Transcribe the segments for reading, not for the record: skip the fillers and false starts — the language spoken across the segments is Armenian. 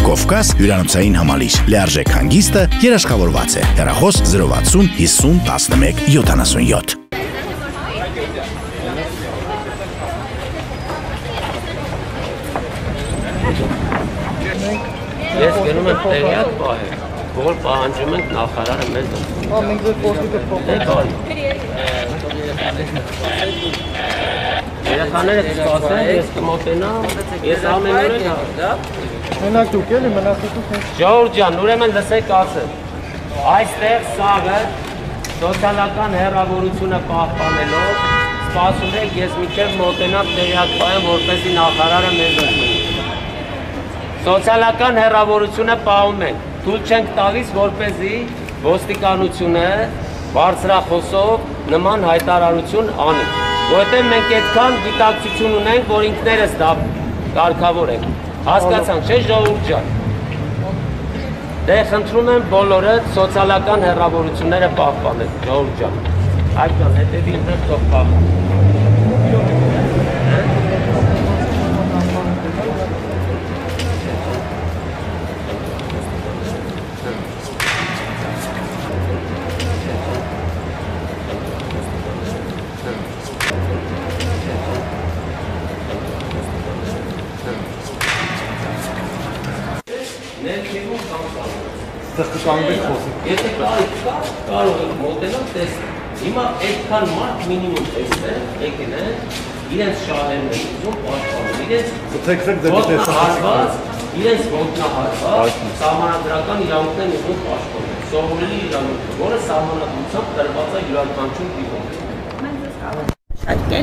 Կովկաս հյուրանոցային համալիր, լիարժեք հանգիստը երաշխավորված է, հեռախոս 060 50 11 77։ Ես գնում եմ տեղյակ պահել, որ պահանջում ենք նախարարը մեզ մենք ձեր փոստիկը փոխենք։ Երեխաները ծածկեն, ես կմոտենամ, ես ամեն օր եմ դա։ Մենակ դուք էլի, մենակ դուք։ Ժողովուրդ ջան, ուրեմն լսեք ասել։ Այստեղ սաղը սոցիալական հեռավորությունը պահպանելով սպասում եք ես մինչև մոտենամ տեղյակ պահեմ, որպեսզի նախարարը մեզ ընդունի։ Սոցիալական հեռավորությունը պահում ենք, թույլ չենք տալիս, որպեսզի ոստիկանությունը բարձրախոսով նման հայտարարություն անի, որովհետև մենք այդքան գիտակցություն ունենք, որ ինքներս դա կարգավորենք։ Հասկացանք, չէ՞ ժողովուրդ ջան։ Դե խնդրում եմ բոլորը սոցիալական հեռավորությունները պահպանել, ժողովուրդ ջան։ Այդքան հետևի ինձ թող պահպան։ Եթե կարող եք մոտենալ տեսնել, հիմա այդքան մարդ մինիմում տեսնել, եկել են, իրենց շահերն են ուզում պաշտպանել, իրենց ոտնահարված, սահմանադրական իրավունքներն են ուզում պաշտպանել, սովորելի իրավունքը, որը սահմանադրությամբ տրված է յուրաքանչյուր դեպքում։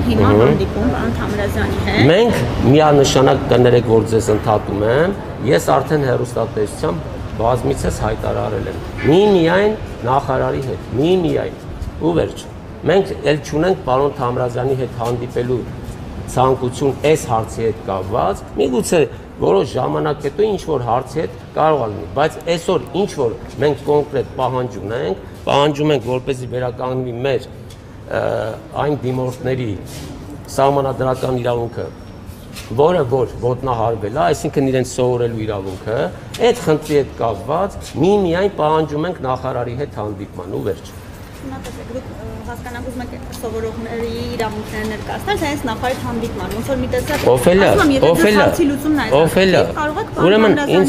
Հիմա հանդիպում պարոն Թամրազյանի հետ։ Մենք միանշանակ կներեք, որ ձեզ ընդհատում եմ, ես արդեն հեռուստատեսությամբ բազմիցս հայտարարել եմ, միայն նախարարի հետ, միայն, ու վերջ։ Մենք էլ չունենք պարոն Թամրազյանի հետ հանդիպելու ցանկություն այս հարցի հետ կապված, միգուցե որոշ ժամանակ հետո ինչ-որ հարցի հետ կարող է լինի, բայց այսօր ինչ-որ մենք կոնկրետ պահանջում ենք, որպեսզի վերականգնվի մեր այն դիմորդների սահմանադրական իրավունքը, որը որ ոտնահարվել է, այսինքն իրենց սովորելու իրավունքը, այդ խնդրի հետ կապված միայն պահանջում ենք նախարարի հետ հանդիպման ու վերջ։ Հիմա տեսեք, դուք հասկանանք ուզում եք սովորողների իրավունքները ներկայացնել, հենց նախարարի հանդիպման, ոնց որ մի տեսակ Ուրեմն ինձ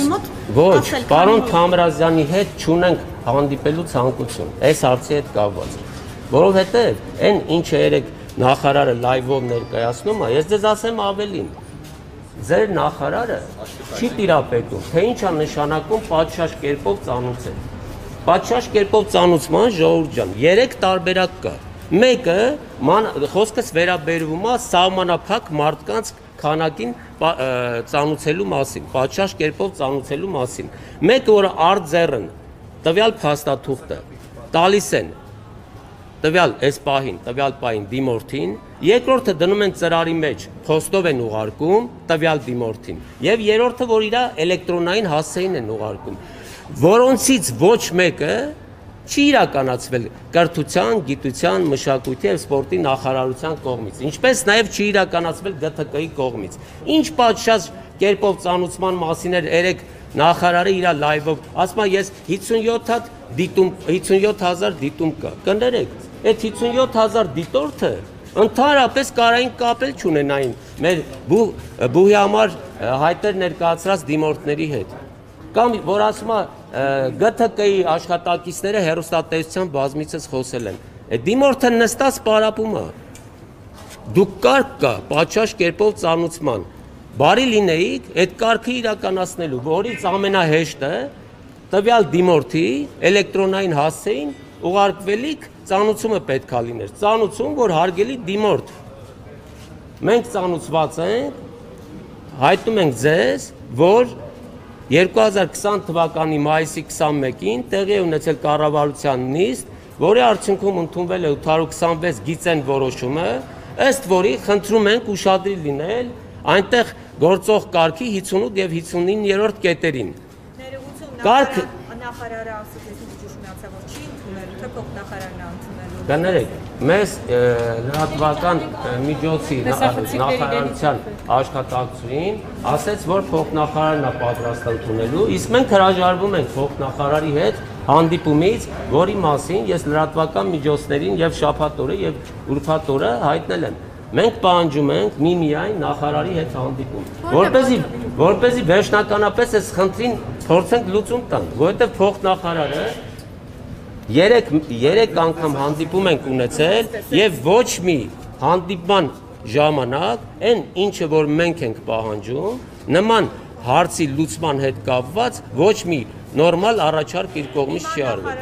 ոչ, պարոն Թամրազյանի հետ չունենք հանդիպելու ցանկություն, այս հարցի հետ կապված, որովհետև այն ինչը երեք նախարարը լայվով ներկայացնում է, ես ձեզ ասեմ ավելին, ձեր նախարարը չի տիրապետում, թե ինչ է նշանակում պատշաճ կերպով ծանուցել։ Պատշաճ կերպով ծանուցման ժողովուրդ ջան, 3 տարբերակ կա։ Մեկը խոսքս վերաբերվում է սահմանափակ մարդկանց քանակին ծանուցելու մասին, պատշաճ կերպով ծանուցելու մասին։ Մեկը որ արձեռն տվյալ փաստաթուղթը տալիս են տվյալ պահին դիմորդին, երկրորդը դնում են ծրարի մեջ, փոստով են ուղարկում տվյալ դիմորդին, եւ երրորդը, որ իր էլեկտրոնային հասցեին են ուղարկում, որոնցից ոչ մեկը չի իրականացվել կրթության, գիտության, մշակույթի եւ սպորտի նախարարության կողմից, ինչպես նաեւ չի իրականացվել ԳԹԿ-ի կողմից։ Ինչ պատշաճ կերպով ծանուցման մասին էր երեք նախարարը իր լայվով, ասում է ես 57,000 դիտում կա, կներեք, այդ 57,000 դիտորդը ընդհանրապես կարային կապել չունենային մեր բուհի համար հայտեր ներկայացրած դիմորդների հետ, կամ որ ասում է ԳԹԿ-ի աշխատակիցները հեռուստատեսությամբ բազմիցս խոսել են, դիմորդը նստած պարապում է, դուք կարգ կա պատշաճ կերպով ծանուցման, բարի լինեիք այդ կարգը իրականացնելու, որից ամենահեշտը տվյալ դիմորդի էլեկտրոնային հասցեին ուղարկվելիք ծանուցումը պետք է լիներ, ծանուցում, որ հարգելի դիմորդ, մենք ծանուցված ենք, հայտնում ենք ձեզ, որ 2020 թվականի մայիսի 21-ին տեղի է ունեցել կառավարության նիստ, որի արդյունքում ընդունվել է 826 գիծեն որոշումը, ըստ որի խնդրում ենք ուշադրի լինել այնտեղ գործող կարգի 58 եւ 59-րդ կետերին։ Ներողություն, նախարարը ասաց, ես ճիշտ միացա, որ չի ընդունել Թե փոխնախարարն է ընդունելու։ Կներեք, մեզ լրատվական միջոցի նախարարության աշխատակցուին ասեց, որ փոխնախարարն է պատրաստ ընդունելու, իսկ մենք հրաժարվում ենք փոխնախարարի հետ հանդիպումից, որի մասին ես լրատվական միջոցներին եւ շաբաթ օրը եւ ուրբաթ օրը հայտնել եմ։ Մենք պահանջում ենք միմիայն նախարարի հետ հանդիպում, որպեսզի վերջնականապես այս խնդրին փորձենք լուծում տանք, որովհետեւ փոխնախարարը երեք անգամ հանդիպում ենք ունեցել եւ ոչ մի հանդիպման ժամանակ այն ինչը որ մենք ենք պահանջում նման հարցի լուծման հետ կապված ոչ մի նորմալ առաջարկ իր կողմից չի արվել։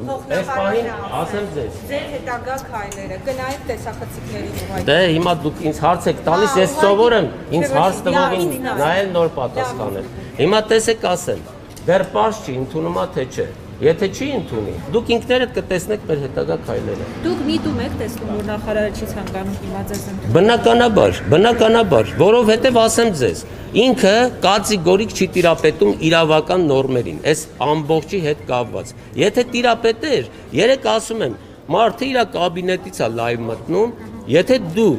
Այս պահին ասեմ ձեզ։ Ձեր հետագա քայլերը կնայեք տեսախցիկներին ուղղակի։ Դե հիմա դուք ինձ հարց եք տալիս, ես սովոր եմ ինձ հարց տվողին նայել նոր պատասխանել։ Հիմա տեսեք ասեմ, դեռ պարզ չի ընդունում է թե չէ։ Եթե չի ընդունի, դուք ինքներդ կտեսնեք մեր հետագա քայլերը։ Դուք միտում եք տեսնում, որ նախարարը չի ցանկանում հիմա ձեզ ընդունել։ Բնականաբար, որովհետև ասեմ ձեզ, ինքը կատեգորիկ չի տիրապետում իրավական նորմերին, այս ամբողջի հետ կապված։ Եթե տիրապետեր, երեք ասում եմ, մարդը իր կաբինետից է լայվ մտնում, եթե դու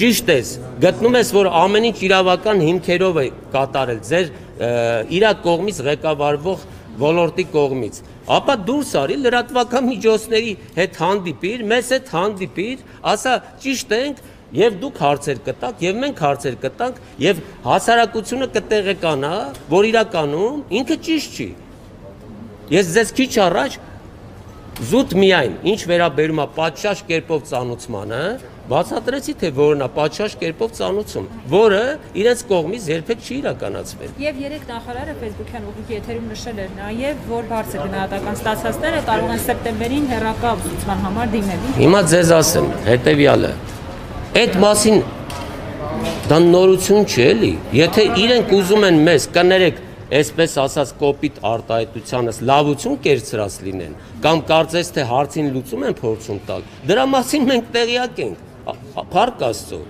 ճիշտ ես, գտնում ես, որ ամեն ինչ իրավական հիմքերով է կատարել, ձեր իր կողմից ղեկավարվող ոլորտի կողմից, ապա դուրս արի լրատվական միջոցների հետ հանդիպիր, մեզ հետ հանդիպիր, ասա ճիշտ ենք եւ դուք հարցեր կտաք եւ մենք հարցեր կտանք եւ հասարակությունը կտեղեկանա, որ իրականում ինքը ճիշտ չի։ Ես ձեզ քիչ առաջ զուտ միայն ինչ վերաբերում է պատշաճ կերպով ծանուցմանը, բացատրեցի թե որն է պատշաճ կերպով ծանուցում, որը իրենց կողմից երբեք չի իրականացվել։ Եվ երեք նախարարը Facebook-յան ուղղակի եթերում նշել էր նաև, որ բարձր գնահատական ստացածները կարող են սեպտեմբերին հեռակա ուսուցման համար դիմել։ Հիմա ձեզ ասեմ, հետեւյալը։ Այդ մասին դա նորություն չի էլի։ Եթե իրենք ուզում են մեզ կներեք այսպես ասած կոպիտ արտահայտությանս լավություն կերծրած լինեն կամ կարծես թե հարցին լուծում են փորձում տալ, դրա մասին մենք տեղյակ ենք, փառք Աստծո,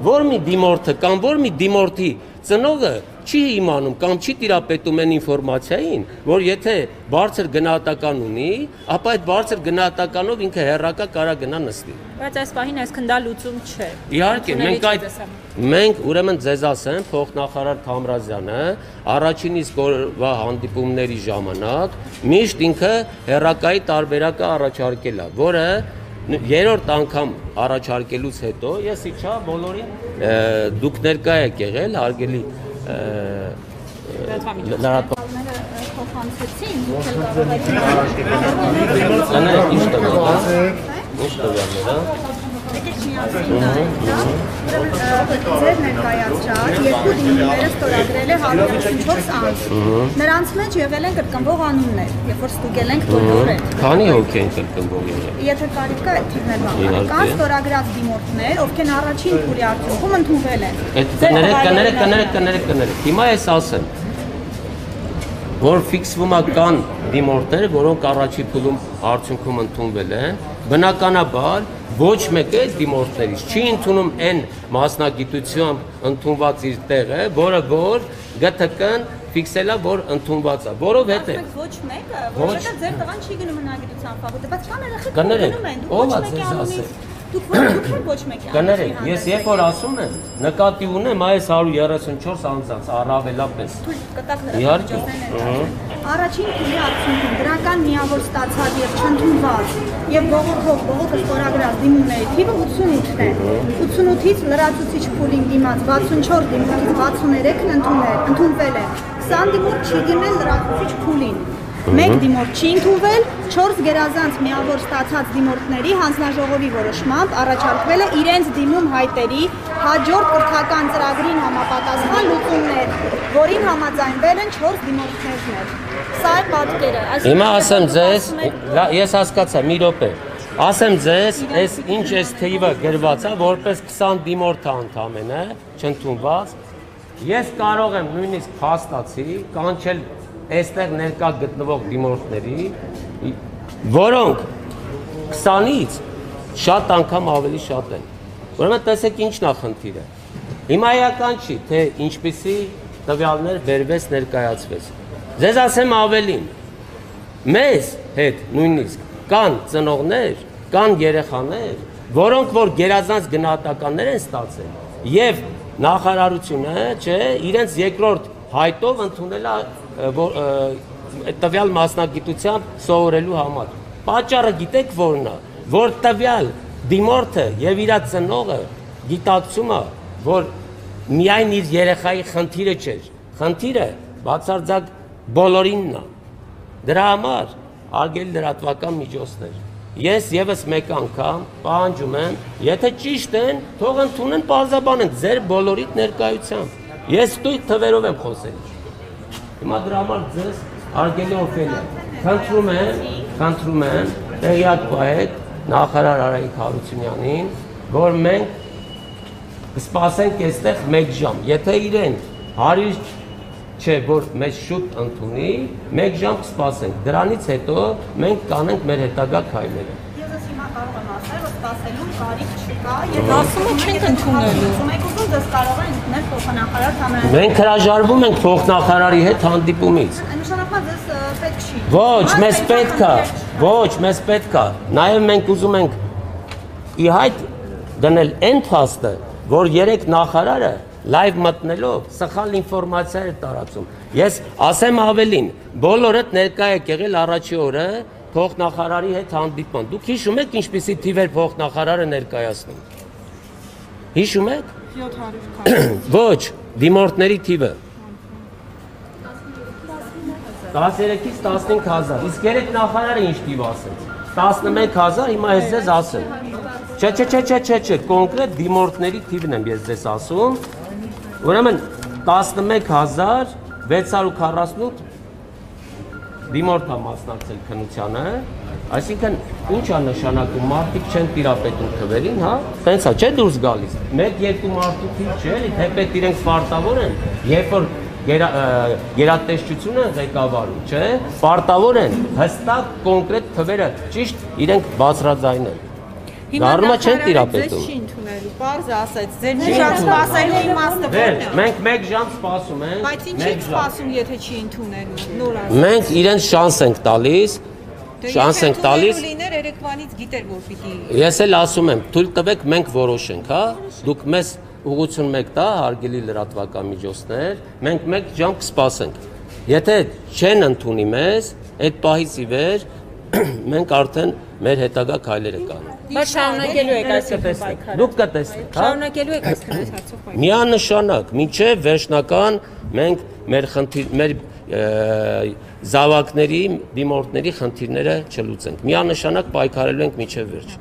որ մի դիմորդը կամ որ մի դիմորդի ծնողը չի իմանում կամ չի տիրապետում այն ինֆորմացիային, որ եթե բարձր գնահատական ունի, ապա այդ բարձր գնահատականով ինքը հեռակա կարա գնա նստի։ Բայց այս պահին այսքան դա լուծում չէ։ Իհարկե, մենք ուրեմն ձեզ ասեմ, փոխնախարար Թամրազյանը առաջին իսկ օրվա հանդիպումների ժամանակ միշտ ինքը հեռակայի տարբերակը առաջարկել է, որը երրորդ անգամ առաջարկելուց հետո ես իջա բոլորին դուք ներկա եք եղել, հարգելի լրատվականները փոխանցեցին, դուք էլ կարող ձեր ներկայացրած երկու դիմումները ստորագրել է 154 անձ։ Նրանց մեջ եղել են կրկնվող անուններ, երբ որ ստուգել ենք բոլորը։ Քանի հոգի են կրկնվող եղել։ Եթե կարիք կա, այդ թիվներ բանալ։ Կան ստորագրած դիմորդներ, ովքեր առաջին փուլի արդյունքում ընդունվել են։ Կներեք։ Հիմա ես ասեմ, որ ֆիքսվում է կան դիմորդներ, որոնք առաջի փուլում արդյունքում ընդունվել են, բնականաբար ոչ մեկը այդ դիմորդներից չի ընդունում այն մասնագիտությամբ ընդունված իր տեղը, որը որ ԳԹԿ-ն ֆիքսելա, որ ընդունված է, որովհետև ոչ մեկը, որովհետև ձեր տղան չի գնում հնագիտության ֆակուլտետ, բայց կան երեխեք գնում են, դուք ոչ մեկի անունից դուք ոչ մեկի անունից։ Կներեք, ես երբ որ ասում եմ, նկատի ունեմ այս 134 անձանց առավելապես։ Կտակ լրատվամիջոցներն առաջին փուլի արդյունքում դրական միավոր ստացած եւ չընդունված եւ բողոքը ստորագրած դիմումների թիվը 88-ն է։ 88-ից լրացուցիչ փուլին դիմաց 64 դիմումից 63-ն ընդունվել է։ 20 դիմորդ չի դիմել լրացուցիչ փուլին։ Մեկ դիմորդ չի ընդունվել, 4 գերազանց միավոր ստացած դիմորդների հանձնաժողովի որոշմամբ առաջարկվել է իրենց դիմում հայտերի հաջորդ կրթական ծրագրին համապատասխան լուծումներ, որին համաձայնվել են 4 դիմորդներներ։ Սա է պատկերը։ Հիմա ասեմ ձեզ, ես հասկացա, մի րոպե։ Ասեմ ձեզ, այս ինչ էս թիվը գրված է, որպես 20 դիմորդ է ընդամենը, չընդունված։ Ես կարող եմ նույնիսկ փաստացի կանչել այստեղ ներկա գտնվող դիմորդների, որոնք 20-ից շատ անգամ ավելի շատ են։ Ուրեմն տեսեք ինչն է խնդիրը։ Հիմա էական չի, թե ինչպիսի տվյալներ վերվեց ներկայացվեց։ Ձեզ ասեմ ավելին, մեզ հետ նույնիսկ կան ծնողներ, կան երեխաներ, որոնք որ գերազանց գնահատականներ են ստացել եւ նախարարությունը, չէ, իրենց երկրորդ հայտով ընդունել է տվյալ մասնագիտությամբ սովորելու համար։ Պատճառը գիտեք որն է, որ տվյալ դիմորդը եւ իր ծնողը գիտակցում է, որ միայն իր երեխայի խնդիրը չէր, խնդիրը բացարձակ բոլորինն է։ Դրա համար արգել լրատվական միջոցներ։ Ես եւս մեկ անգամ պահանջում եմ, եթե ճիշտ են, թող ընդունեն պարզաբանեն ձեր բոլորիդ ներկայությամբ։ Ես ստույգ թվերով եմ խոսել։ Հիմա դրա համար ձեզ արգելի Օֆելիա, խնդրում եմ, տեղյակ պահեք նախարար Արայիկ Հարությունյանին, որ մենք կսպասենք այստեղ 1 ժամ։ Եթե իրեն հարյուր չէ, որ մեզ շուտ ընդունի, 1 ժամ կսպասենք։ Դրանից հետո մենք կանենք մեր հետագա քայլերը։ Ես հիմա կարող եմ ասել, որ սպասելու կարիք չկա, եւ ասում եք չենք ընդունելու։ Մենք ուզում դες կարող են ընդունել փոխնախարար Թամարյանը։ Մենք հրաժարվում ենք փոխնախարարի հետ հանդիպումից։ Նշանակում է դες պետք չի։ Ոչ, մեզ պետք է, ոչ, մեզ պետք է։ Նաև մենք ուզում ենք ի հայտ դնել այն փաստը, որ 3 նախարարը լայվ մտնելով սխալ ինֆորմացիա է տարածում։ Ես ասեմ ավելին, բոլորդ ներկա եք եղել առաջի օրը փոխնախարարի հետ հանդիպման։ Դուք հիշում եք ինչպիսի թիվեր փոխնախարարը ներկայացնում։ Հիշում եք։ 700 Ոչ, դիմորդների թիվը 13-ից 15000։ Իսկ 3 նախարարը ինչ թիվ ասեց։ 11000, հիմա ես ձեզ ասեմ։ Չէ, կոնկրետ դիմորդների թիվն եմ ես ձեզ ասում։ Ուրեմն 11648 դիմորդ է մասնակցել քննությանը, այսինքն ինչ է նշանակում, մարդիկ չեն տիրապետում թվերին, հա, տենց է, չէ դուրս գալիս, 1-2 մարդու թիվ չէ, թեպետ իրենք պարտավոր են, երբ որ գերատեսչություն են ղեկավարում, չէ, պարտավոր են հստակ կոնկրետ թվերը ճիշտ իրենք բացրաձայնել։ Դառնա չեն տիրապետում։ Չի ընդունելու, պարզ ասեց, ձեր Շատ սպասելու իմաստը Դեր, մենք 1 ժամ սպասում ենք։ Բայց ինչ եք սպասում, եթե չի ընդունելու։ Նոր ասած։ Մենք իրենց շանս ենք տալիս, շանս ենք տալիս։ Լիներ Երևանից գիտեր, որ պիտի։ Ես էլ ասում եմ, թույլ տվեք մենք որոշենք, հա։ Դուք մեզ ուղղություն մեկ տա, հարգելի լրատվական միջոցներ, մենք 1 ժամ կսպասենք։ Եթե չեն ընդունի մեզ, այդ պահից ի վեր մենք արդեն մեր հետագա քայլերը կանենք։ Բայց շարունակելու եք այս պայքարը։ Դուք կտեսնեք, հա։ Շարունակելու եք այս հարցով պայքարը։ Միանշանակ, մինչև վերջնական մենք մեր զավակների, դիմորդների խնդիրները չլուծենք։ Միանշանակ պայքարելու ենք մինչև վերջ։